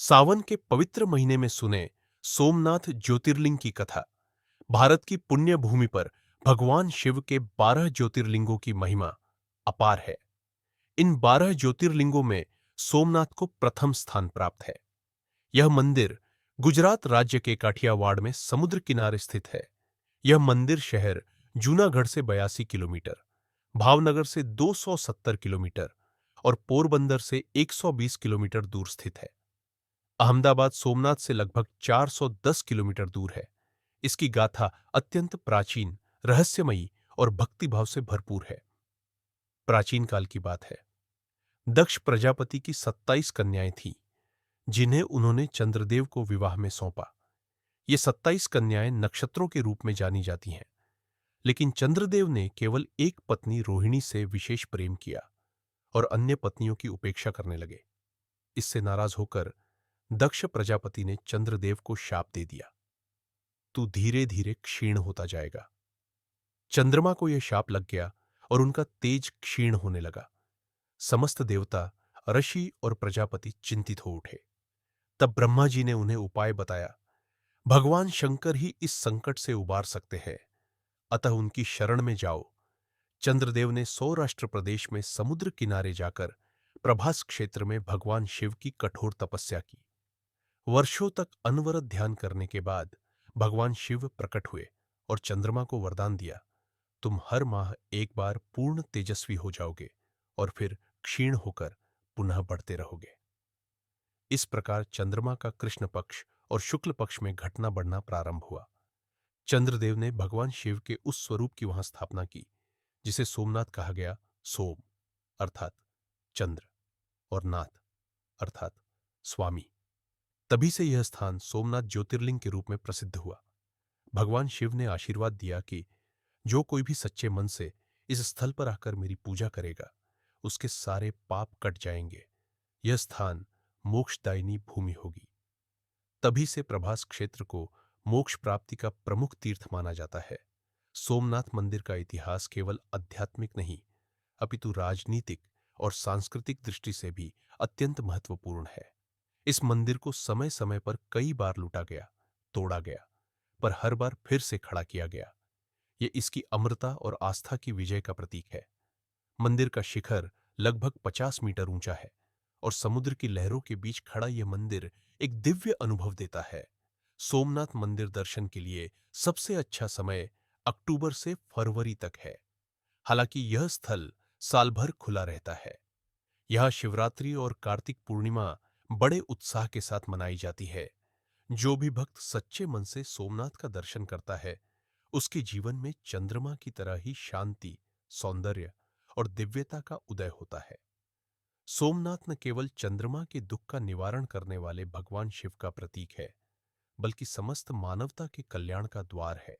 सावन के पवित्र महीने में सुने सोमनाथ ज्योतिर्लिंग की कथा। भारत की पुण्य भूमि पर भगवान शिव के 12 ज्योतिर्लिंगों की महिमा अपार है। इन 12 ज्योतिर्लिंगों में सोमनाथ को प्रथम स्थान प्राप्त है। यह मंदिर गुजरात राज्य के काठियावाड़ में समुद्र किनारे स्थित है। यह मंदिर शहर जूनागढ़ से 82 किलोमीटर, भावनगर से 270 किलोमीटर और पोरबंदर से 120 किलोमीटर दूर स्थित है। अहमदाबाद सोमनाथ से लगभग 410 किलोमीटर दूर है। इसकी गाथा अत्यंत प्राचीन, रहस्यमयी और भक्तिभाव से भरपूर है। प्राचीन काल की बात है। दक्ष प्रजापति की 27 कन्याएं थीं, जिन्हें उन्होंने चंद्रदेव को विवाह में सौंपा। ये 27 कन्याएं नक्षत्रों के रूप में जानी जाती हैं, लेकिन चंद्रदेव ने केवल एक पत्नी रोहिणी से विशेष प्रेम किया और अन्य पत्नियों की उपेक्षा करने लगे। इससे नाराज होकर दक्ष प्रजापति ने चंद्रदेव को शाप दे दिया, तू धीरे धीरे क्षीण होता जाएगा। चंद्रमा को यह शाप लग गया और उनका तेज क्षीण होने लगा। समस्त देवता, ऋषि और प्रजापति चिंतित हो उठे। तब ब्रह्मा जी ने उन्हें उपाय बताया। भगवान शंकर ही इस संकट से उबार सकते हैं, अतः उनकी शरण में जाओ। चंद्रदेव ने सौराष्ट्र प्रदेश में समुद्र किनारे जाकर प्रभास क्षेत्र में भगवान शिव की कठोर तपस्या की। वर्षों तक अनवरत ध्यान करने के बाद भगवान शिव प्रकट हुए और चंद्रमा को वरदान दिया, तुम हर माह एक बार पूर्ण तेजस्वी हो जाओगे और फिर क्षीण होकर पुनः बढ़ते रहोगे। इस प्रकार चंद्रमा का कृष्ण पक्ष और शुक्ल पक्ष में घटना बढ़ना प्रारंभ हुआ। चंद्रदेव ने भगवान शिव के उस स्वरूप की वहां स्थापना की जिसे सोमनाथ कहा गया। सोम अर्थात चंद्र और नाथ अर्थात स्वामी। तभी से यह स्थान सोमनाथ ज्योतिर्लिंग के रूप में प्रसिद्ध हुआ। भगवान शिव ने आशीर्वाद दिया कि जो कोई भी सच्चे मन से इस स्थल पर आकर मेरी पूजा करेगा, उसके सारे पाप कट जाएंगे। यह स्थान मोक्षदायिनी भूमि होगी। तभी से प्रभास क्षेत्र को मोक्ष प्राप्ति का प्रमुख तीर्थ माना जाता है। सोमनाथ मंदिर का इतिहास केवल आध्यात्मिक नहीं, अपितु राजनीतिक और सांस्कृतिक दृष्टि से भी अत्यंत महत्वपूर्ण है। इस मंदिर को समय समय पर कई बार लूटा गया, तोड़ा गया, पर हर बार फिर से खड़ा किया गया। ये इसकी अमरता और आस्था की विजय का प्रतीक है। मंदिर का शिखर लगभग 50 मीटर ऊंचा है और समुद्र की लहरों के बीच खड़ा यह मंदिर एक दिव्य अनुभव देता है। सोमनाथ मंदिर दर्शन के लिए सबसे अच्छा समय अक्टूबर से फरवरी तक है। हालांकि यह स्थल साल भर खुला रहता है। यहां शिवरात्रि और कार्तिक पूर्णिमा बड़े उत्साह के साथ मनाई जाती है। जो भी भक्त सच्चे मन से सोमनाथ का दर्शन करता है, उसके जीवन में चंद्रमा की तरह ही शांति, सौंदर्य और दिव्यता का उदय होता है। सोमनाथ न केवल चंद्रमा के दुख का निवारण करने वाले भगवान शिव का प्रतीक है, बल्कि समस्त मानवता के कल्याण का द्वार है।